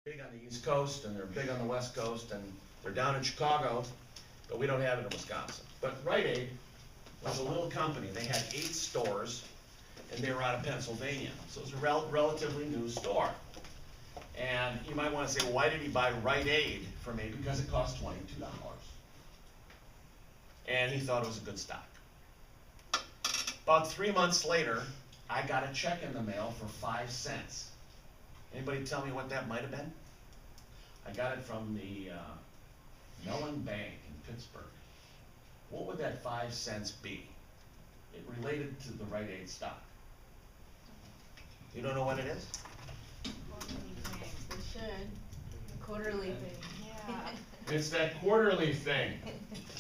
big on the East Coast and they're big on the West Coast and they're down in Chicago, but we don't have it in Wisconsin. But Rite Aid was a little company. They had 8 stores and they were out of Pennsylvania. So it was a relatively new store. And you might want to say, well, why did he buy Rite Aid from me? Because it cost $22. And he thought it was a good stock. About 3 months later, I got a check in the mail for 5 cents. Anybody tell me what that might have been? I got it from the Mellon Bank in Pittsburgh. What would that 5 cents be? It related to the Rite Aid stock. You don't know what it is? We should. Quarterly thing. Yeah. It's that quarterly thing.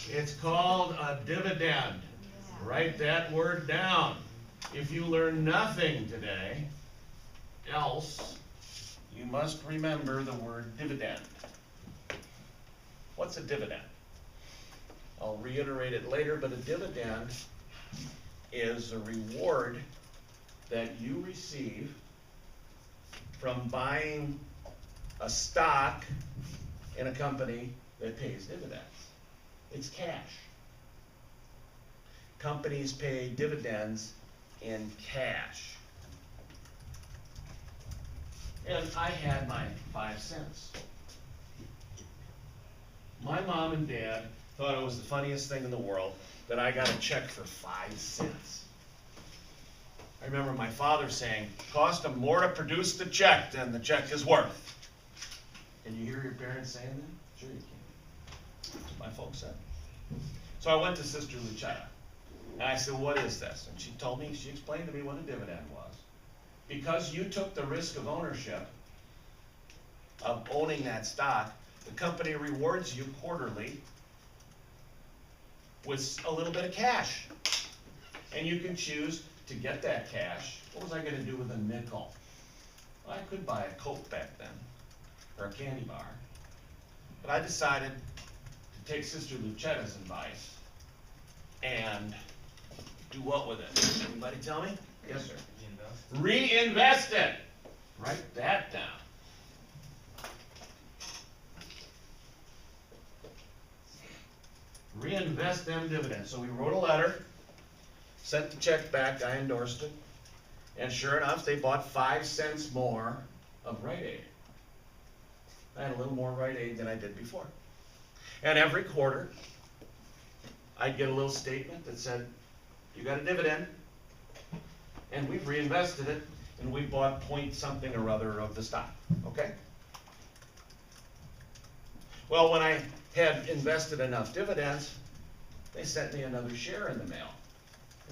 It's called a dividend. Yeah. Write that word down. If you learn nothing today, else, you must remember the word dividend. What's a dividend? I'll reiterate it later, but a dividend is a reward that you receive from buying a stock in a company that pays dividends. It's cash. Companies pay dividends in cash. And I had my 5 cents. My mom and dad thought it was the funniest thing in the world that I got a check for 5 cents. I remember my father saying, cost them more to produce the check than the check is worth. Can you hear your parents saying that? Sure you can. That's what my folks said. So I went to Sister Lucetta. And I said, what is this? And she told me, she explained to me what a dividend was. Because you took the risk of ownership, of owning that stock, the company rewards you quarterly with a little bit of cash. And you can choose to get that cash. What was I going to do with a nickel? Well, I could buy a Coke back then, or a candy bar. But I decided to take Sister Lucetta's advice and do what with it? Anybody tell me? Yes, sir. Reinvest it. Write that down. Reinvest them dividends. So we wrote a letter, sent the check back, I endorsed it, and sure enough, they bought 5 cents more of Rite Aid. I had a little more Rite Aid than I did before. And every quarter, I'd get a little statement that said, you got a dividend, and we've reinvested it, and we bought point something or other of the stock, okay? Well, when I had invested enough dividends, they sent me another share in the mail.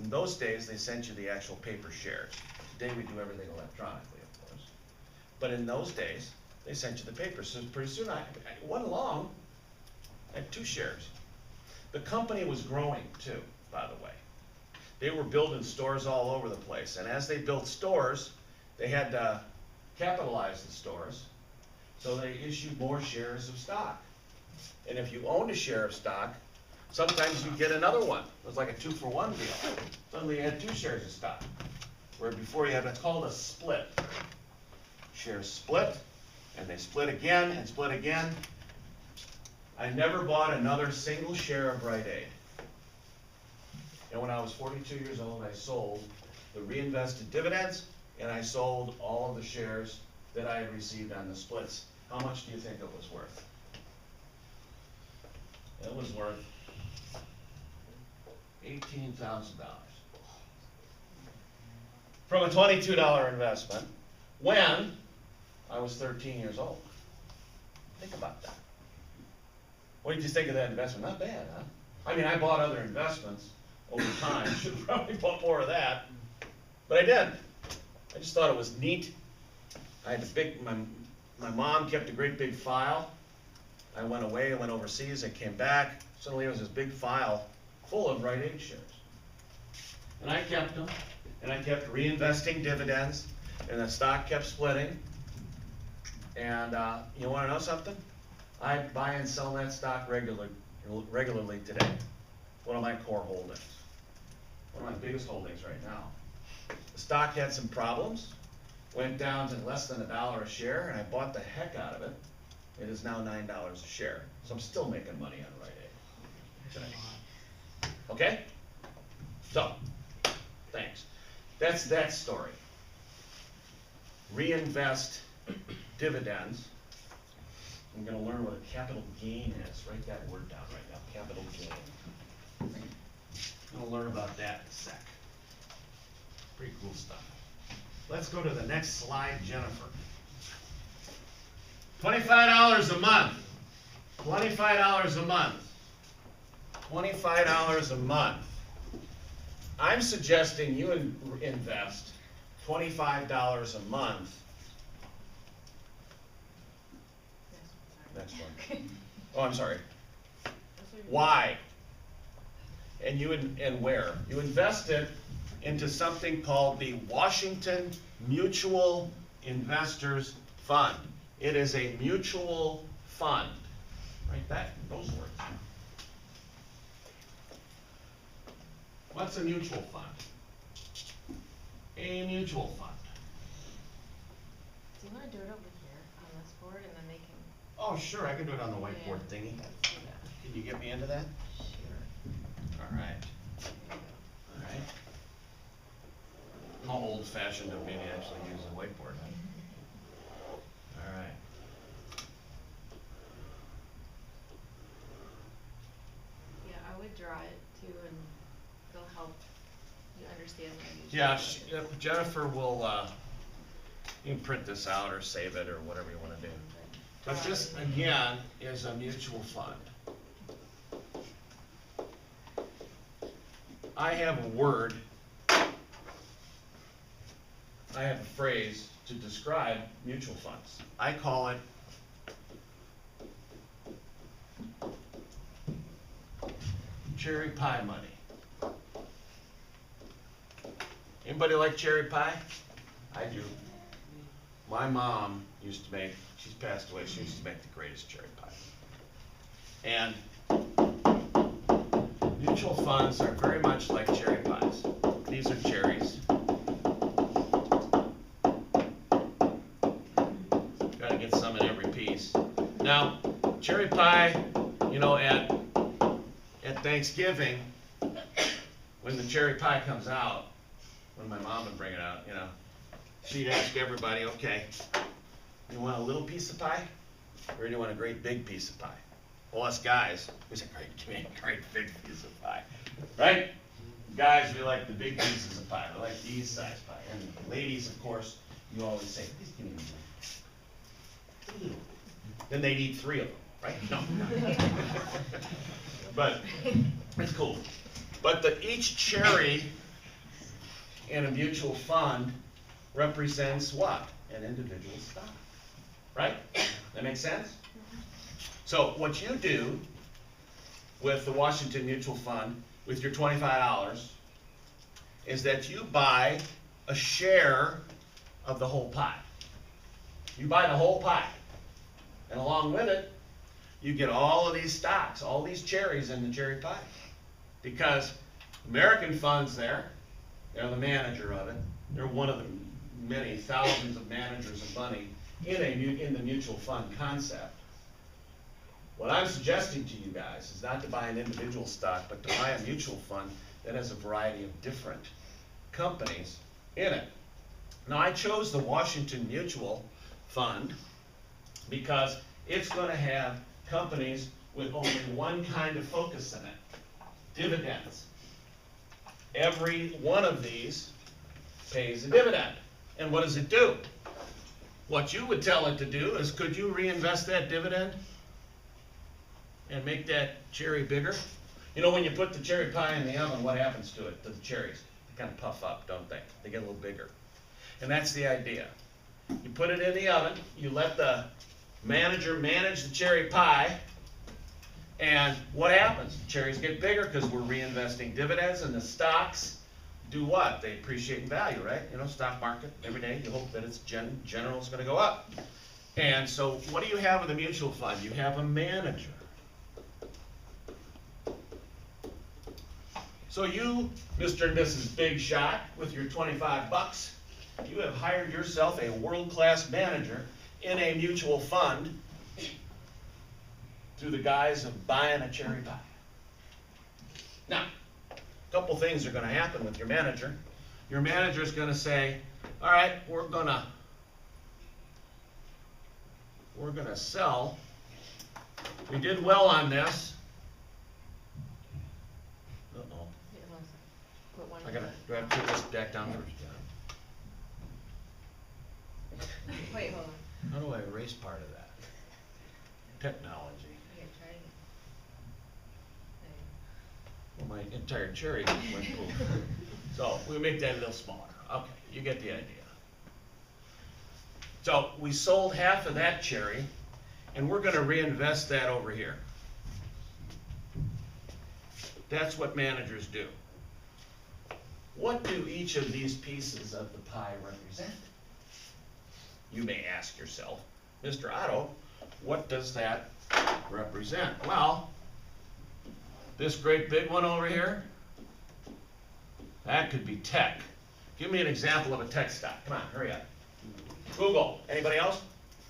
In those days, they sent you the actual paper shares. Today, we do everything electronically, of course. But in those days, they sent you the paper. So pretty soon, I went along, I had 2 shares. The company was growing, too, by the way. They were building stores all over the place. And as they built stores, they had to capitalize the stores. So they issued more shares of stock. And if you owned a share of stock, sometimes you get another one. It was like a 2-for-1 deal. Suddenly you had 2 shares of stock. Where before you had what's called a split. Shares split, and they split again and split again. I never bought another single share of Rite Aid. And when I was 42 years old, I sold the reinvested dividends, and I sold all of the shares that I had received on the splits. How much do you think it was worth? It was worth $18,000. From a $22 investment when I was 13 years old. Think about that. What did you think of that investment? Not bad, huh? I mean, I bought other investments over time. Should have probably bought more of that. But I did. I just thought it was neat. I had my mom kept a great big file. I went away, I went overseas, I came back. Suddenly there was this big file full of Rite Aid shares. And I kept them, and I kept reinvesting dividends, and the stock kept splitting. And you want to know something? I buy and sell that stock regularly today. One of my core holdings. One of my biggest holdings right now. The stock had some problems. went down to less than $1 a share, and I bought the heck out of it. It is now $9 a share, so I'm still making money on Rite Aid today. Okay? So, thanks. That's that story. Reinvest dividends. I'm gonna learn what a capital gain is. Write that word down right now, capital gain. I'm gonna learn about that in a sec. Pretty cool stuff. Let's go to the next slide, Jennifer. $25 a month. $25 a month. $25 a month. I'm suggesting you invest $25 a month. Next one. Oh, I'm sorry. Why? And where? You invest it into something called the Washington Mutual Investors Fund. It is a mutual fund. Write that, those words. What's a mutual fund? A mutual fund. Do you wanna do it over here on this board and then they can? Oh, sure, I can do it on the whiteboard Yeah. thingy. Let's do that. Can you get me into that? Sure. All right. There you go. All right. How old-fashioned of me to actually use a whiteboard, huh? All right. Yeah, I would draw it too, and it'll help you understand what I mean. Yeah, Jennifer will, you can print this out or save it or whatever you want to do. But this, again, is a mutual fund. I have a word, I have a phrase to describe mutual funds. I call it cherry pie money. Anybody like cherry pie? I do. My mom used to make, she's passed away, she used to make the greatest cherry pie. And mutual funds are very much like cherry pies. These are cherries. Gotta get some in every piece. Now, cherry pie, you know, at Thanksgiving, when the cherry pie comes out, when my mom would bring it out, you know, she'd ask everybody, okay, you want a little piece of pie, or do you want a great big piece of pie? Well, us guys, we say, great, give me a great big piece of pie, right? Guys, we like the big pieces of pie, we like these size pie. And ladies, of course, you always say, please give me one. Then they'd eat 3 of them, right? No. But it's cool. But each cherry in a mutual fund represents what? An individual stock, right? That makes sense? So what you do with the Washington Mutual Fund, with your $25, is that you buy a share of the whole pie. You buy the whole pie. And along with it, you get all of these stocks, all these cherries in the cherry pie. Because American Fund's there, they're the manager of it. They're one of the many thousands of managers of money in the mutual fund concept. What I'm suggesting to you guys is not to buy an individual stock, but to buy a mutual fund that has a variety of different companies in it. Now, I chose the Washington Mutual Fund because it's going to have companies with only one kind of focus in it: dividends. Every one of these pays a dividend. And what does it do? What you would tell it to do is, could you reinvest that dividend and make that cherry bigger? You know, when you put the cherry pie in the oven, what happens to it, to the cherries? They kind of puff up, don't they? They get a little bigger. And that's the idea. You put it in the oven, you let the manager manage the cherry pie, and what happens? The cherries get bigger because we're reinvesting dividends, and the stocks do what? They appreciate in value, right? You know, stock market, every day you hope that it's general is going to go up. And so what do you have with a mutual fund? You have a manager. So you, Mr. and Mrs. Big Shot, with your $25, You have hired yourself a world-class manager in a mutual fund through the guise of buying a cherry pie. Now, a couple things are going to happen with your manager. Your manager is going to say, all right, we're going to sell. We did well on this. Uh-oh. Do I have to put this back down first? Yeah. Wait, hold on. How do I erase part of that? Technology. Here, try it again. Well, my entire cherry went poof. So we'll make that a little smaller. Okay, you get the idea. So we sold half of that cherry, and we're going to reinvest that over here. That's what managers do. What do each of these pieces of the pie represent? You may ask yourself, Mr. Otto, what does that represent? Well, this great big one over here, that could be tech. Give me an example of a tech stock. Come on, hurry up. Google. Anybody else?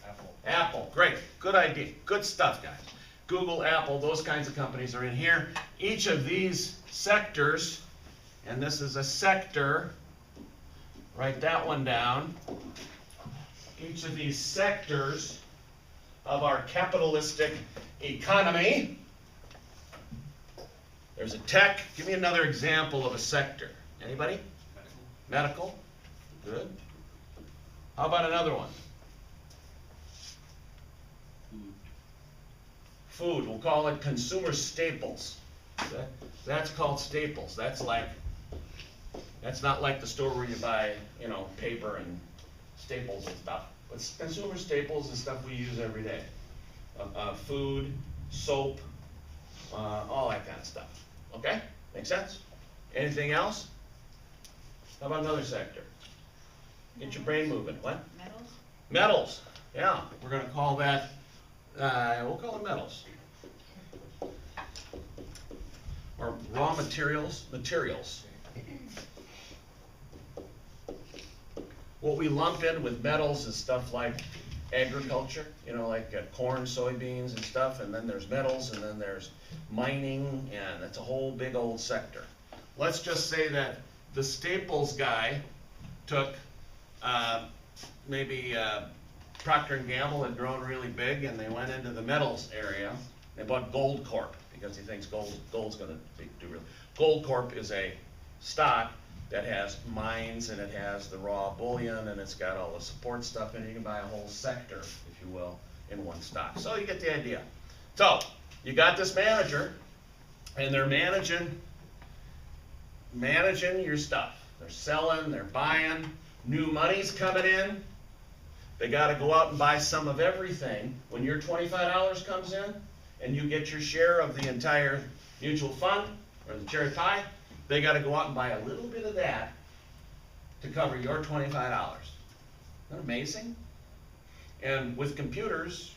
Apple. Apple. Great. Good idea. Good stuff, guys. Google, Apple, those kinds of companies are in here. Each of these sectors, and this is a sector, write that one down. Each of these sectors of our capitalistic economy. There's a tech. Give me another example of a sector. Anybody? Medical. Medical. Good. How about another one? Food. We'll call it consumer staples. That's called staples. That's not like the store where you buy, paper and staples and stuff. But consumer staples is stuff we use every day. Food, soap, all that kind of stuff. Okay? Make sense? Anything else? How about another sector? Get your brain moving. What? Metals? Metals. Yeah, we're going to call that, we'll call it metals. Or raw materials, What we lump in with metals is stuff like agriculture, like corn, soybeans and stuff, and then there's metals, and then there's mining, and it's a whole big old sector. Let's just say that the staples guy took maybe Procter & Gamble had grown really big, and they went into the metals area. They bought Gold Corp because he thinks gold's going to do really. Gold Corp is a stock that has mines, and it has the raw bullion, and it's got all the support stuff in it. You can buy a whole sector, if you will, in one stock. So you get the idea. So you got this manager, and they're managing your stuff. They're selling, they're buying, new money's coming in. They got to go out and buy some of everything. When your $25 comes in, and you get your share of the entire mutual fund, or the cherry pie, they got to go out and buy a little bit of that to cover your $25. Isn't that amazing? And with computers,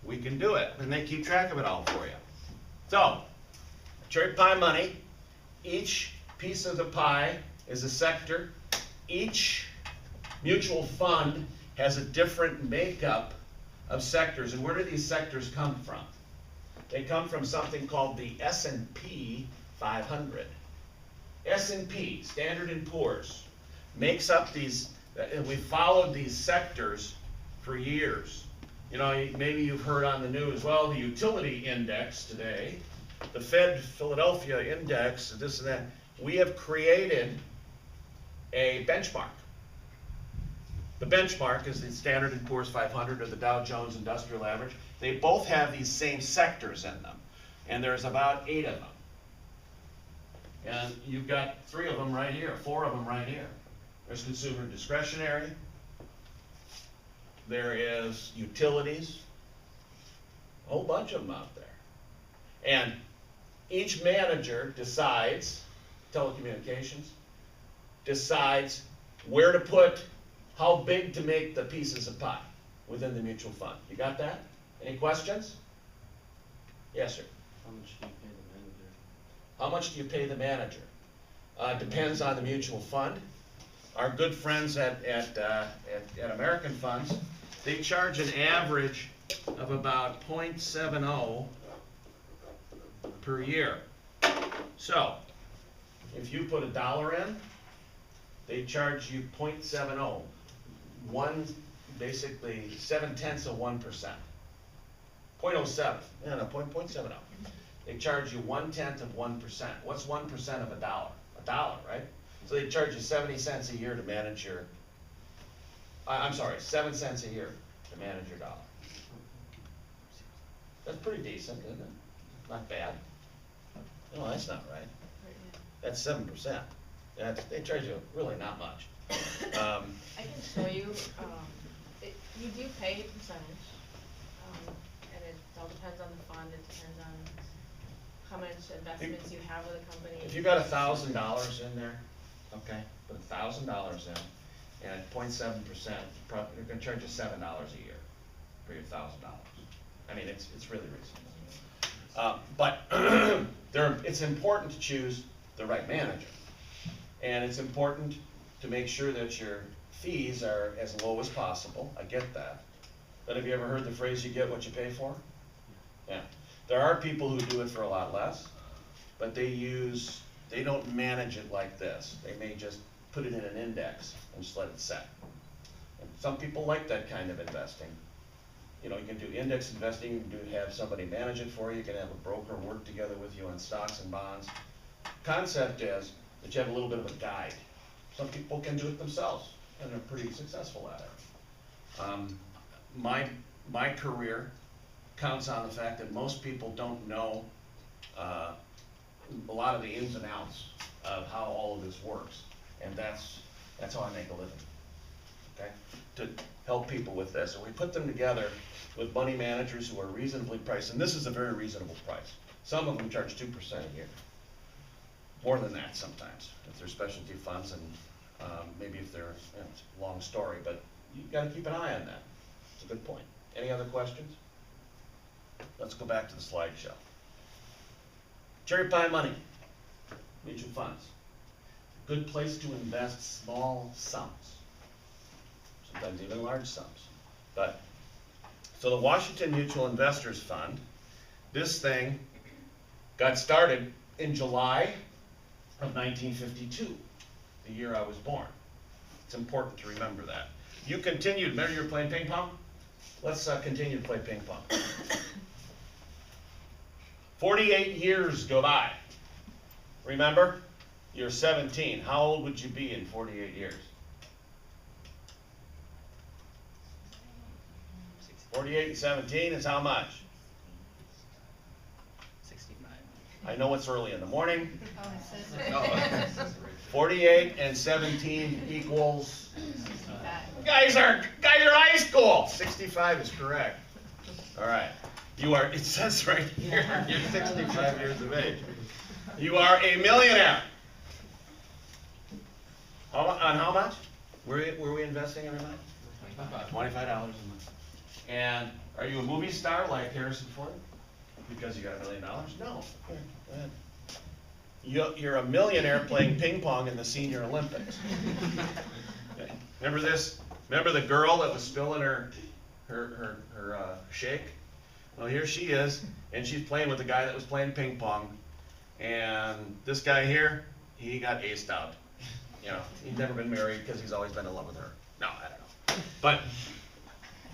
we can do it, and they keep track of it all for you. So, cherry pie money, each piece of the pie is a sector. Each mutual fund has a different makeup of sectors. And where do these sectors come from? They come from something called the S&P 500. S&P, Standard & Poor's, makes up these, and we've followed these sectors for years. Maybe you've heard on the news, well, the utility index today, the Fed Philadelphia index, this and that. We have created a benchmark. The benchmark is the Standard & Poor's 500 or the Dow Jones Industrial Average. They both have these same sectors in them, and there's about 8 of them. And you've got 3 of them right here, 4 of them right here. There's consumer discretionary. There is utilities. A whole bunch of them out there. And each manager decides, telecommunications, decides where to put, how big to make the pieces of pie within the mutual fund. You got that? Any questions? Yes, sir. How much do you pay the manager? How much do you pay the manager? Depends on the mutual fund. our good friends at American Funds, they charge an average of about 0.70 per year. So, if you put $1 in, they charge you 0.70, basically 0.7 of 1%. 0.07, no, 0.70. They charge you 1/10 of 1%. What's 1% of $1? $1, right? So they charge you 70 cents a year to manage your, I'm sorry, 7 cents a year to manage your dollar. That's pretty decent, isn't it? Not bad. No, that's not right. That's 7%. They charge you really not much. I can show you, you do pay a percentage, and it all depends on the fund, it depends on how much investments you have with a company. If you got $1,000 in there, okay, put $1,000 in, and at 0.7%, they're gonna charge you $7 a year for your $1,000. I mean, it's really reasonable. But it's important to choose the right manager. And it's important to make sure that your fees are as low as possible. I get that. But have you ever heard the phrase, you get what you pay for? Yeah. There are people who do it for a lot less, but they don't manage it like this. They may just put it in an index and just let it set. And some people like that kind of investing. You know, you can do index investing, you can have somebody manage it for you, you can have a broker work together with you on stocks and bonds. Concept is that you have a little bit of a guide. Some people can do it themselves, and they're pretty successful at it. My career counts on the fact that most people don't know a lot of the ins and outs of how all of this works, and that's how I make a living. Okay, to help people with this, and we put them together with money managers who are reasonably priced, and this is a very reasonable price. Some of them charge 2% a year, more than that sometimes if they're specialty funds, and maybe if they're, it's a long story, but you've got to keep an eye on that. It's a good point. Any other questions? Let's go back to the slideshow. Cherry pie money, mutual funds. Good place to invest small sums, sometimes even large sums. But so the Washington Mutual Investors Fund, this thing got started in July of 1952, the year I was born. It's important to remember that. You continued, remember you were playing ping pong? Let's continue to play ping pong. 48 years go by. Remember? You're 17. How old would you be in 48 years? 48 and 17 is how much? 65. I know it's early in the morning. Oh, it says 48 and 17 equals. 65. Guys are high school. 65 is correct. All right. You are. It says right here. You're 65 years of age. You are a millionaire. On how much? Were we investing every month? $25 a month. And are you a movie star like Harrison Ford? Because you got $1 million? No. Here, go ahead. You're a millionaire playing ping pong in the Senior Olympics. Okay. Remember this? Remember the girl that was spilling her shake? Well, here she is, and she's playing with the guy that was playing ping pong. And this guy here, he got aced out. You know, he's never been married because he's always been in love with her. No, I don't know. But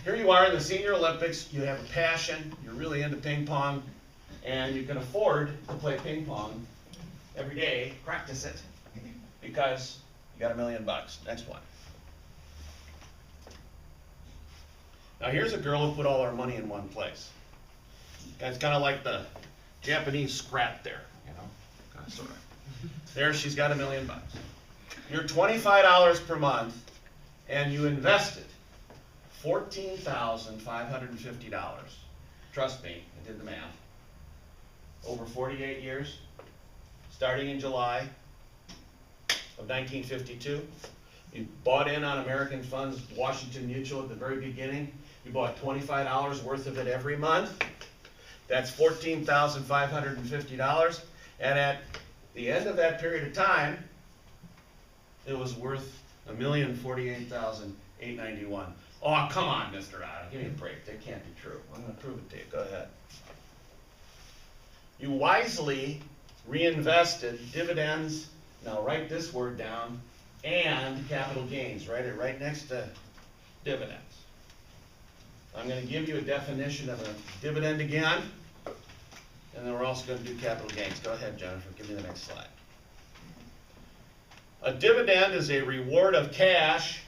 here you are in the Senior Olympics. You have a passion. You're really into ping pong, and you can afford to play ping pong every day. Practice it because you got $1 million. Next one. Now here's a girl who put all her money in one place. It's kind of like the Japanese scrap there, you know, kind of sort of. There she's got $1 million. You're $25 per month, and you invested $14,550. Trust me, I did the math. Over 48 years, starting in July of 1952. You bought in on American Funds, Washington Mutual at the very beginning. You bought $25 worth of it every month. That's $14,550. And at the end of that period of time, it was worth $1,048,891. Oh, come on, Mr. Otto, give me a break. That can't be true. I'm gonna prove it to you. Go ahead. You wisely reinvested dividends, now write this word down, and capital gains. Write it right next to dividends. I'm gonna give you a definition of a dividend again, and then we're also gonna do capital gains. Go ahead, Jennifer, give me the next slide. A dividend is a reward of cash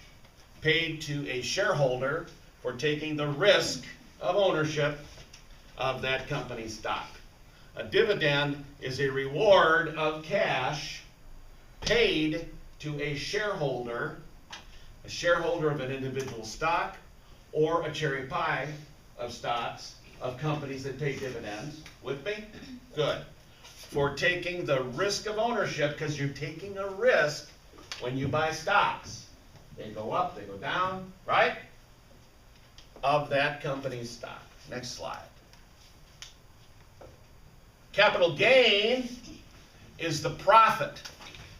paid to a shareholder for taking the risk of ownership of that company's stock. A dividend is a reward of cash paid to a shareholder of an individual stock, or a cherry pie of stocks of companies that pay dividends. With me? Good. For taking the risk of ownership, because you're taking a risk when you buy stocks. They go up, they go down, right? Of that company's stock. Next slide. Capital gain is the profit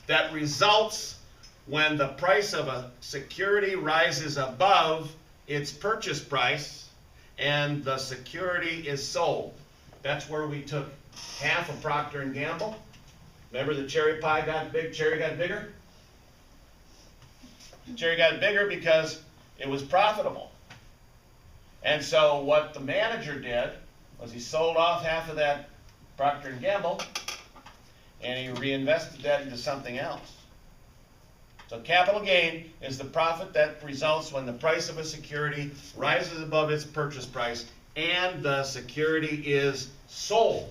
that results when the price of a security rises above its purchase price and the security is sold. That's where we took half of Procter & Gamble. Remember the cherry pie got big, cherry got bigger? Cherry got bigger because it was profitable. And so what the manager did was he sold off half of that Procter & Gamble and he reinvested that into something else. So capital gain is the profit that results when the price of a security rises above its purchase price and the security is sold,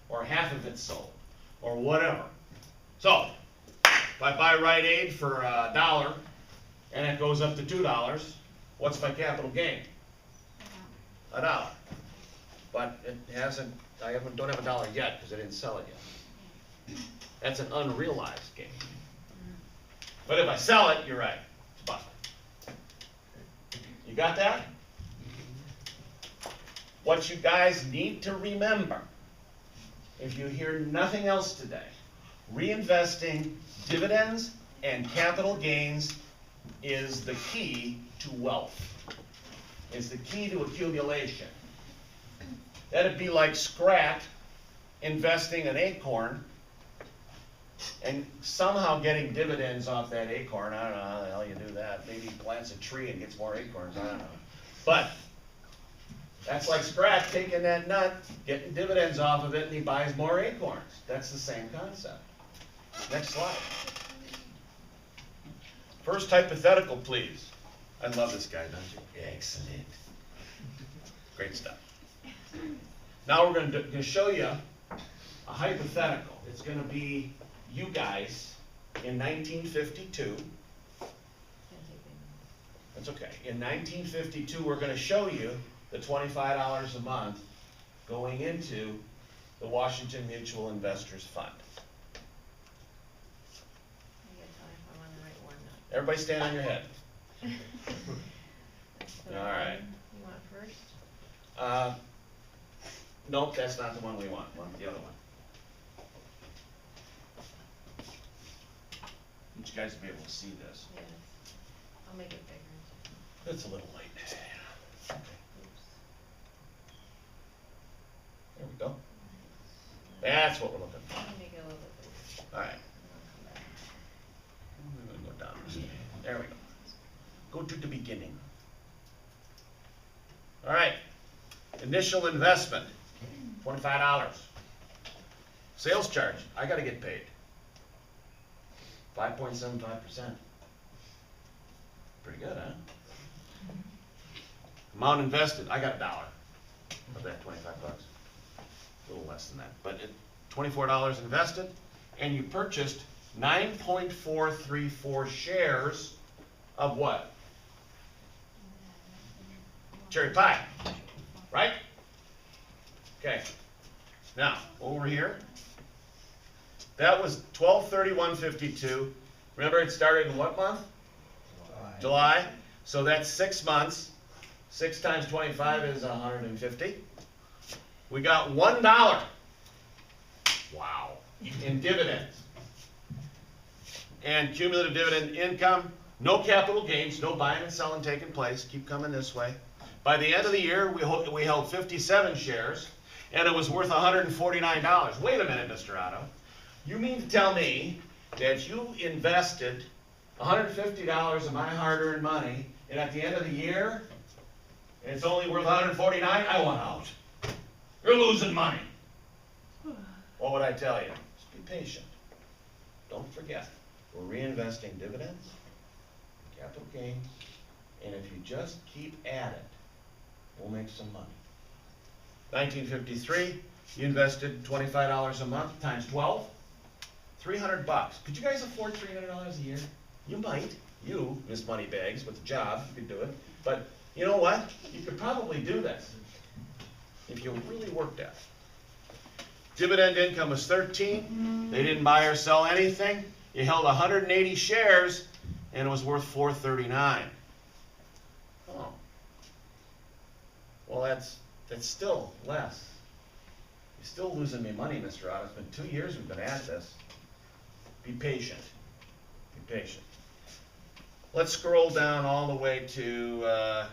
or half of it's sold, or whatever. So, if I buy Rite Aid for $1 and it goes up to $2, what's my capital gain? $1. But it hasn't, don't have $1 yet because I didn't sell it yet. That's an unrealized gain. But if I sell it, you're right, it's profit. You got that? What you guys need to remember, if you hear nothing else today, reinvesting dividends and capital gains is the key to wealth. It's the key to accumulation. That'd be like Scrat investing an acorn and somehow getting dividends off that acorn. I don't know how the hell you do that. Maybe he plants a tree and gets more acorns. I don't know. But that's like Scrat taking that nut, getting dividends off of it, and he buys more acorns. That's the same concept. Next slide. First hypothetical, please. I love this guy, don't you? Excellent. Great stuff. Now we're going to show you a hypothetical. It's going to be you guys in 1952. That's okay. In 1952, we're going to show you the $25 a month going into the Washington Mutual Investors Fund. Everybody stand on your head. All right. You want first? Nope, that's not the one we want. We want the other one. I want you guys to be able to see this. Yes. I'll make it bigger. It's a little late. Okay. Oops. There we go. That's what we're looking for. Let me make it a little bit bigger. All right. And I'll come back. I'm going to go down this way. There we go. Go to the beginning. All right. Initial investment, $25. Sales charge, I got to get paid. 5.75%. Pretty good, huh? Amount invested, I got $1 of that 25 bucks. A little less than that, but $24 invested, and you purchased 9.434 shares of what? Cherry pie, right? Okay. Now, over here, that was 12/31/52. Remember, it started in what month? July. So that's 6 months. 6 times 25 is 150. We got $1. Wow. In dividends. And cumulative dividend income, no capital gains, no buying and selling taking place, keep coming this way. By the end of the year, we held 57 shares, and it was worth $149. Wait a minute, Mr. Otto. You mean to tell me that you invested $150 of my hard-earned money, and at the end of the year, it's only worth $149? I want out. You're losing money. What would I tell you? Just be patient. Don't forget, we're reinvesting dividends, capital gains, and if you just keep at it, we'll make some money. 1953, you invested $25 a month times 12, $300. Could you guys afford $300 a year? You might. You, Miss Moneybags, with a job, you could do it. But you know what? You could probably do this if you really worked at it. Dividend income was 13. They didn't buy or sell anything. You held 180 shares, and it was worth $439. Oh. Well, that's still less. You're still losing me money, Mr. Otto. It's been 2 years we've been at this. Be patient. Be patient. Let's scroll down all the way to,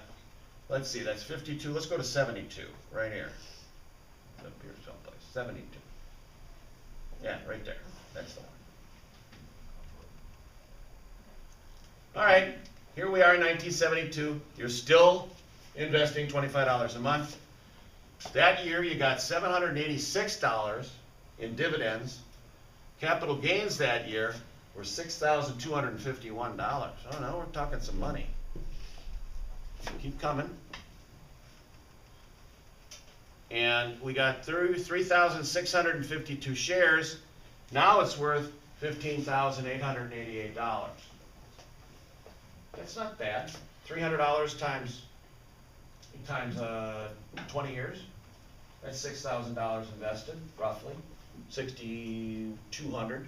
let's see, that's 52. Let's go to 72, right here. Up here someplace. 72. Yeah, right there. That's the one. All right, here we are in 1972. You're still investing $25 a month. That year you got $786 in dividends. Capital gains that year were $6,251. Oh no, we're talking some money. Keep coming. And we got through 3,652 shares. Now it's worth $15,888. That's not bad. $300 times 20 years. That's $6,000 invested, roughly. $6,200,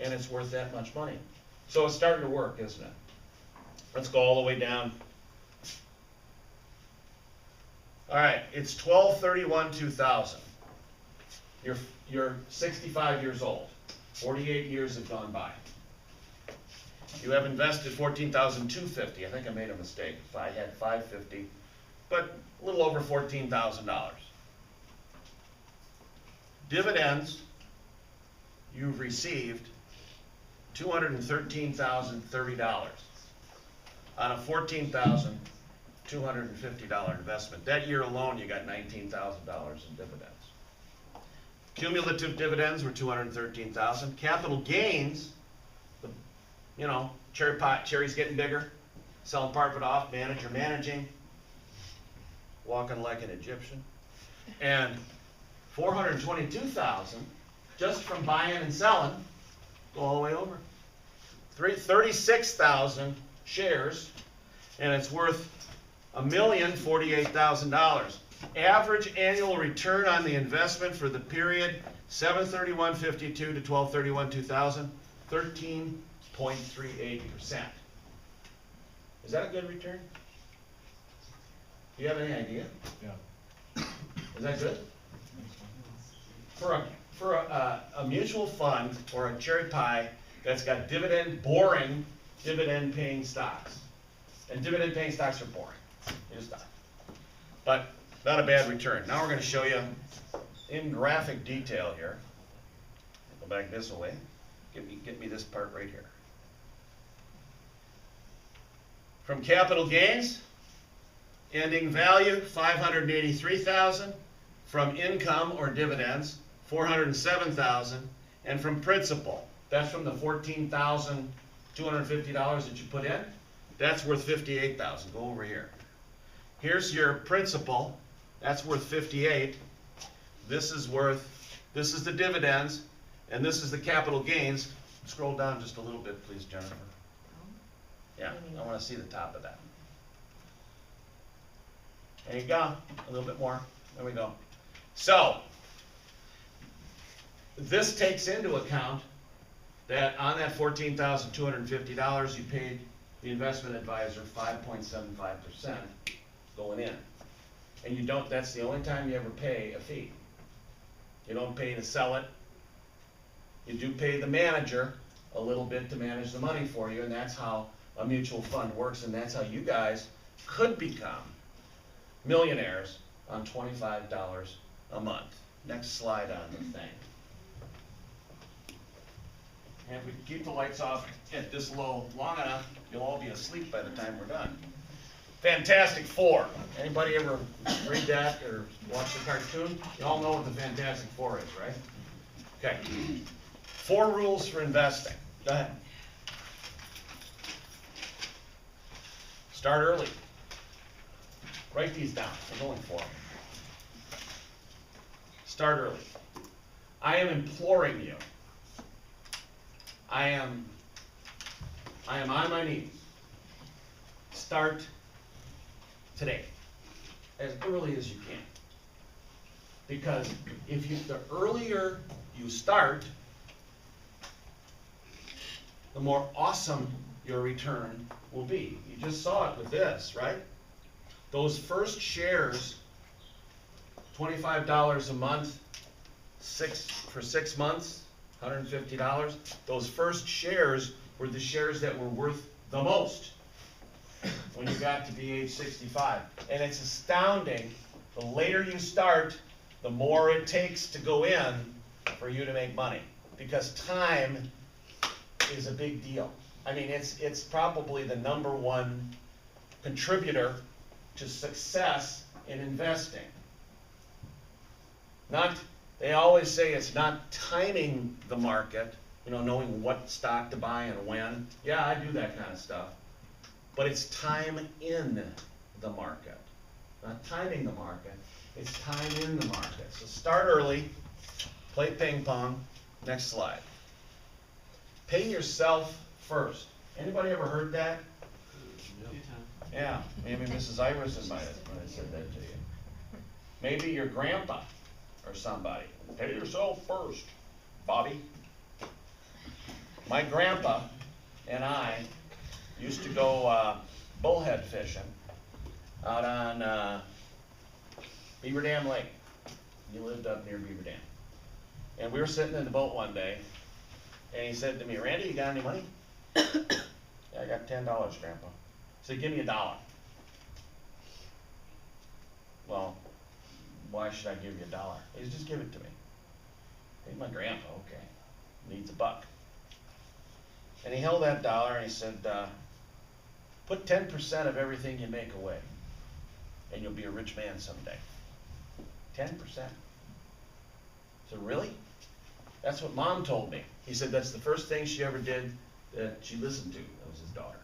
and it's worth that much money. So it's starting to work, isn't it? Let's go all the way down. All right, it's 12/31/2000. You're 65 years old. 48 years have gone by. You have invested $14,250. I think I made a mistake. If I had $550, but a little over $14,000. Dividends, you've received $213,030 on a $14,250 investment. That year alone, you got $19,000 in dividends. Cumulative dividends were $213,000. Capital gains, you know, cherry's getting bigger, selling part of it off, manager managing, walking like an Egyptian, and $422,000 just from buying and selling, go all the way over. 36,000 shares, and it's worth $1,048,000. Average annual return on the investment for the period 7/31/52 to 12/31/2000, 13.38%. Is that a good return? Do you have any idea? Yeah. Is that good? For a mutual fund or a cherry pie that's got boring dividend paying stocks. And dividend paying stocks are boring. You just die. But not a bad return. Now we're going to show you in graphic detail here. Go back this way. Get me this part right here. From capital gains, ending value $583,000. From income or dividends, $407,000, and from principal, that's from the $14,250 that you put in, that's worth $58,000. Go over here. Here's your principal, that's worth $58,000. This is the dividends, and this is the capital gains. Scroll down just a little bit, please, Jennifer. Yeah, I want to see the top of that. There you go, a little bit more. There we go. So, this takes into account that on that $14,250, you paid the investment advisor 5.75% going in. And you don't, that's the only time you ever pay a fee. You don't pay to sell it. You do pay the manager a little bit to manage the money for you, and that's how a mutual fund works, and that's how you guys could become millionaires on $25 a month. Next slide on the thing. And if we keep the lights off at this low long enough, you'll all be asleep by the time we're done. Fantastic Four. Anybody ever read that or watch the cartoon? You all know what the Fantastic Four is, right? Okay. 4 rules for investing. Go ahead. Start early. Write these down. I'm going for them. Start early. I am imploring you. I am on my knees. Start today, as early as you can. Because the earlier you start, the more awesome your return will be. You just saw it with this, right? Those first shares, $25 a month, for 6 months, $150. Those first shares were the shares that were worth the most when you got to be age 65. And it's astounding, the later you start, the more it takes to go in for you to make money. Because time is a big deal. I mean, it's probably the #1 contributor to success in investing. They always say it's not timing the market, knowing what stock to buy and when. Yeah, I do that kind of stuff. But it's time in the market. Not timing the market, it's time in the market. So start early, play ping pong. Next slide. Pay yourself first. Anybody ever heard that? Yeah, maybe Mrs. Iverson might have said that to you. Maybe your grandpa or somebody. Pay yourself first, Bobby. My grandpa and I used to go bullhead fishing out on Beaver Dam Lake. He lived up near Beaver Dam. And we were sitting in the boat one day, and he said to me, "Randy, you got any money?" "Yeah, I got $10, Grandpa." He said, "Give me $1." "Well, why should I give you $1? He said, "Just give it to me." "He's my grandpa, okay. Needs $1. And he held that dollar and he said, "Put 10% of everything you make away, and you'll be a rich man someday." 10%. I said, "Really?" "That's what Mom told me." He said that's the first thing she ever did that she listened to. That was his daughter.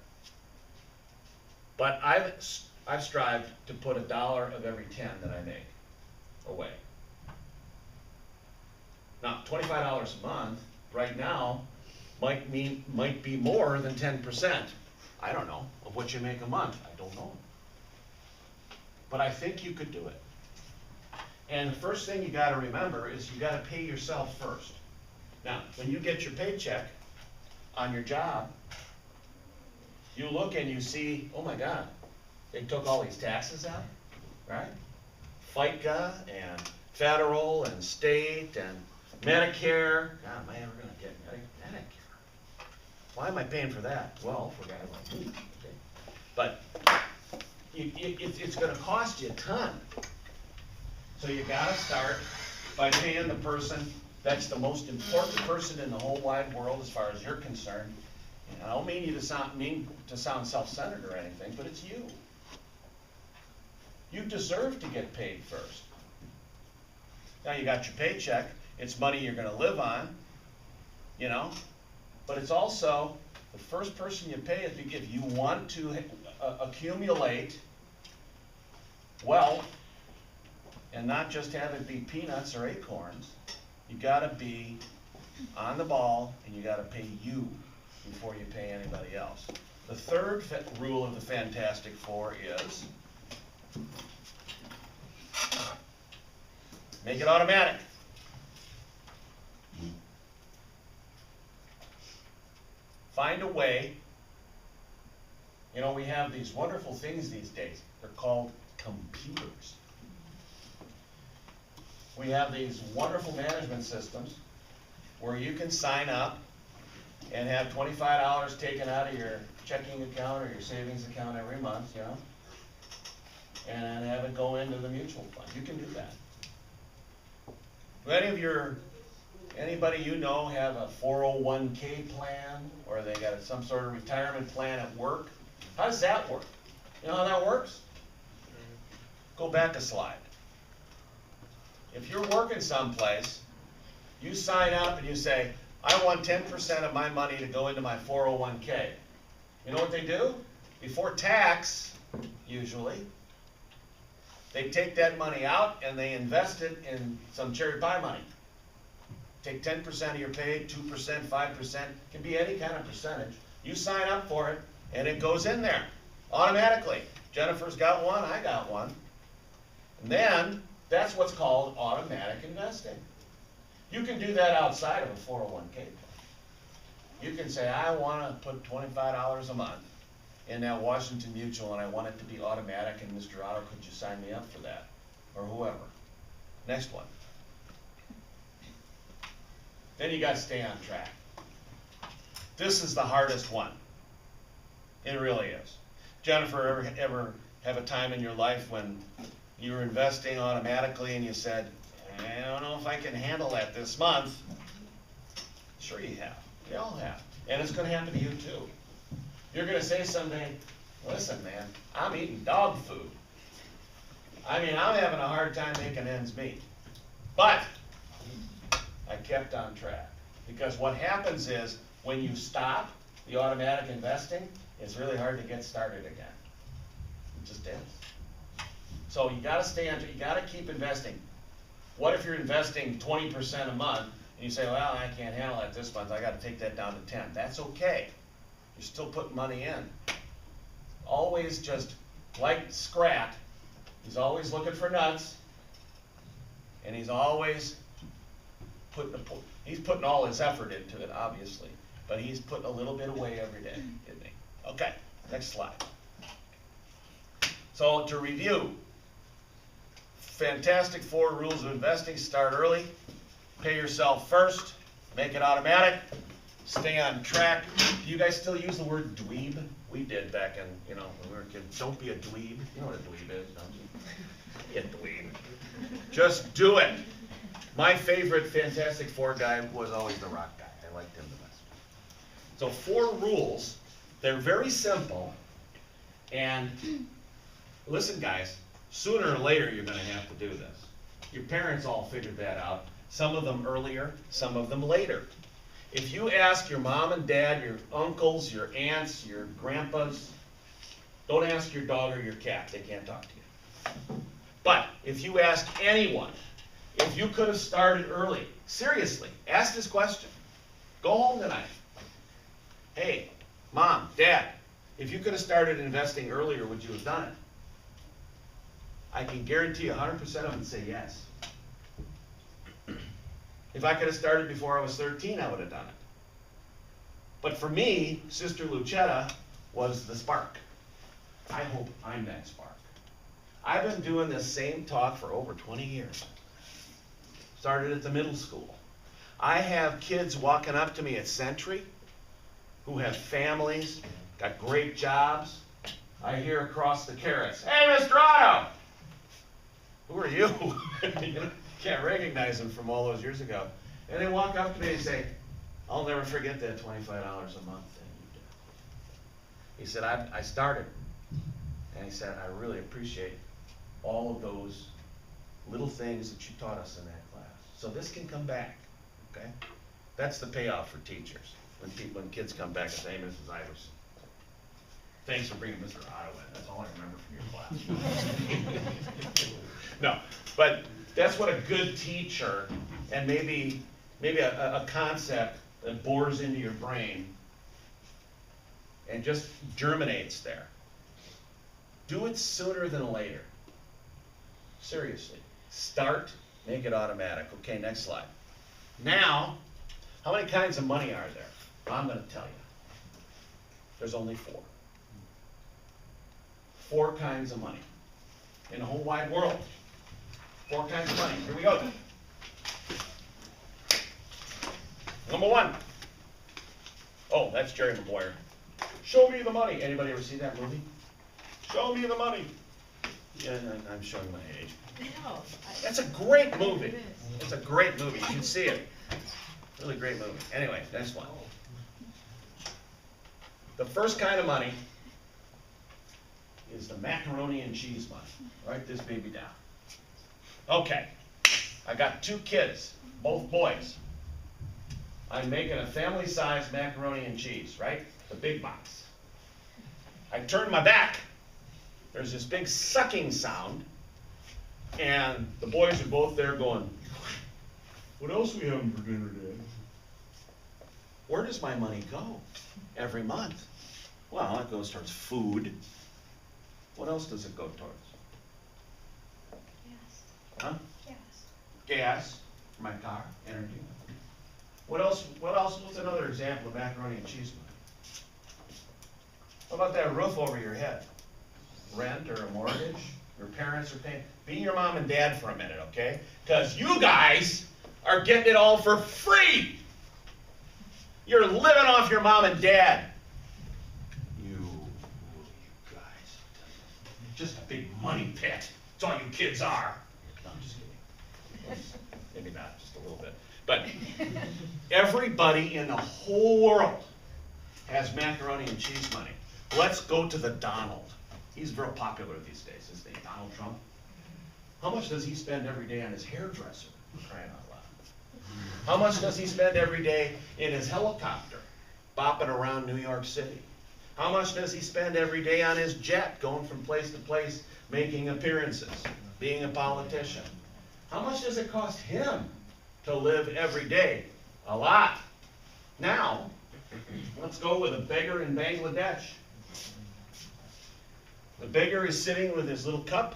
But I've strived to put $1 of every 10 that I make away. Now, $25 a month right now might be more than 10%. I don't know, of what you make a month. I don't know. But I think you could do it. And the first thing you got to remember is you got to pay yourself first. Now, when you get your paycheck on your job, you look and you see, oh my God, they took all these taxes out, right? FICA and federal and state and Medicare. God, am I ever going to get Medicare? Why am I paying for that? Well, for a guy like me. Okay. But it's going to cost you a ton. So you got to start by paying the person that's the most important person in the whole wide world as far as you're concerned. And I don't mean you to sound self-centered or anything, but it's you. You deserve to get paid first. Now you got your paycheck. It's money you're going to live on, but it's also the first person you pay is if you want to accumulate wealth and not just have it be peanuts or acorns. You got to be on the ball, and you got to pay you before you pay anybody else. The third rule of the Fantastic Four is make it automatic. Find a way. We have these wonderful things these days. They're called computers. We have these wonderful management systems where you can sign up and have $25 taken out of your checking account or your savings account every month, you know, and have it go into the mutual fund. You can do that. Do anybody you know have a 401k plan, or they got some sort of retirement plan at work? How does that work? You know how that works? Go back a slide. If you're working someplace, you sign up and you say, I want 10% of my money to go into my 401k. You know what they do? Before tax, usually, they take that money out and they invest it in some cherry pie money. Take 10% of your pay, 2%, 5%, can be any kind of percentage. You sign up for it and it goes in there automatically. Jennifer's got one, I got one. And then, that's what's called automatic investing. You can do that outside of a 401k plan. You can say, I want to put $25 a month in that Washington Mutual and I want it to be automatic, and Mr. Otto, could you sign me up for that? Or whoever. Next one. Then you got to stay on track. This is the hardest one. It really is. Jennifer, ever have a time in your life when you were investing automatically and you said, I don't know if I can handle that this month? Sure you have. We all have. And it's going to happen to you too. You're going to say someday, listen man, I'm eating dog food. I mean, I'm having a hard time making ends meet. But I kept on track. Because what happens is, when you stop the automatic investing, it's really hard to get started again. It just is. So you got to stay on, you got to keep investing. What if you're investing 20% a month and you say, well, I can't handle that this month, I got to take that down to 10. That's okay. You're still putting money in. Always just like Scrat, he's always looking for nuts, and he's always putting all his effort into it, obviously, but he's putting a little bit away every day, isn't he? Okay, next slide. So to review, fantastic 4 rules of investing. Start early, pay yourself first, make it automatic, stay on track. Do you guys still use the word dweeb? We did back in, when we were kids. Don't be a dweeb. You know what a dweeb is, don't you? Be a dweeb. Just do it. My favorite Fantastic Four guy was always the Rock guy. I liked him the best. So 4 rules. They're very simple. And listen, guys, sooner or later you're going to have to do this. Your parents all figured that out. Some of them earlier, some of them later. If you ask your mom and dad, your uncles, your aunts, your grandpas, don't ask your dog or your cat. They can't talk to you. But if you ask anyone, if you could have started early, seriously, ask this question. Go home tonight. Hey, Mom, Dad, if you could have started investing earlier, would you have done it? I can guarantee 100% of them would say yes. If I could have started before I was 13, I would have done it. But for me, Sister Lucetta was the spark. I hope I'm that spark. I've been doing this same talk for over 20 years. Started at the middle school. I have kids walking up to me at Century who have families, got great jobs. I hear across the carrots, hey, Mr. Otto! Who are you? You can't recognize them from all those years ago. And they walk up to me and say, I'll never forget that $25 a month thing you did. He said, I started. And he said, I really appreciate all of those little things that you taught us in that class. So this can come back, okay? That's the payoff for teachers. When kids come back and say, hey, Mrs. Iverson, thanks for bringing Mr. Otto in. That's all I remember from your class. No, but that's what a good teacher, and maybe a concept that bores into your brain and just germinates there. Do it sooner than later. Seriously. Start, make it automatic. Okay, next slide. Now, how many kinds of money are there? Well, I'm going to tell you. There's only 4. 4 kinds of money in the whole wide world. 4 kinds of money. Here we go. Number 1. Oh, that's Jerry Maguire. Show me the money. Anybody ever see that movie? Show me the money. Yeah, I'm showing my age. No. That's a great movie. It is. It's a great movie. You should see it. Really great movie. Anyway, next one. The first kind of money is the macaroni and cheese money. Write this baby down. Okay. I got 2 kids, both boys. I'm making a family-sized macaroni and cheese, right? The big box. I turn my back. There's this big sucking sound, and the boys are both there going, "What else we having for dinner, Dad?" Where does my money go every month? Well, it goes towards food. What else does it go towards? Yes. Huh? Yes. Gas for my car, energy. What else? What's another example of macaroni and cheese money? What about that roof over your head? Rent or a mortgage? Your parents are paying? Be your mom and dad for a minute, okay? Because you guys are getting it all for free. You're living off your mom and dad. You guys. Just a big money pit. That's all you kids are. No, I'm just kidding. Maybe not, just a little bit. But everybody in the whole world has macaroni and cheese money. Let's go to the Donald. He's real popular these days, isn't he? Donald Trump. How much does he spend every day on his hairdresser? Crying out loud. How much does he spend every day in his helicopter, bopping around New York City? How much does he spend every day on his jet, going from place to place, making appearances, being a politician? How much does it cost him to live every day? A lot. Now, let's go with a beggar in Bangladesh. The beggar is sitting with his little cup,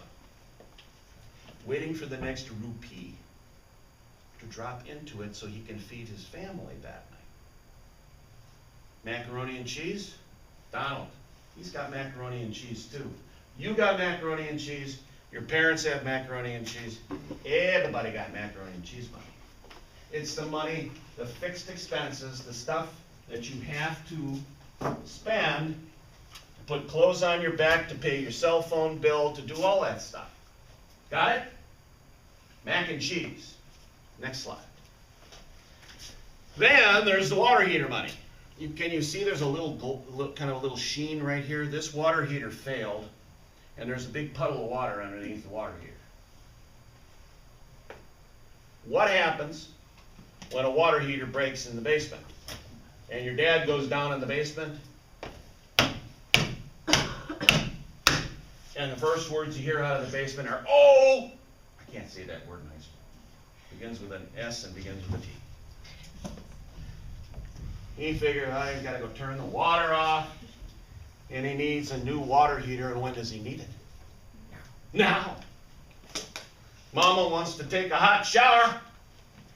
waiting for the next rupee to drop into it so he can feed his family that night. Macaroni and cheese? Donald, he's got macaroni and cheese too. You got macaroni and cheese. Your parents have macaroni and cheese. Everybody got macaroni and cheese money. It's the money, the fixed expenses, the stuff that you have to spend to put clothes on your back, to pay your cell phone bill, to do all that stuff. Got it? Mac and cheese. Next slide. Then there's the water heater money. Can you see there's a kind of a little sheen right here? This water heater failed, and there's a big puddle of water underneath the water heater. What happens when a water heater breaks in the basement? And your dad goes down in the basement, and the first words you hear out of the basement are, "Oh!" I can't say that word nicely. Begins with an S and begins with a T. He figured, he's got to go turn the water off, and he needs a new water heater, and when does he need it? Now. Mama wants to take a hot shower.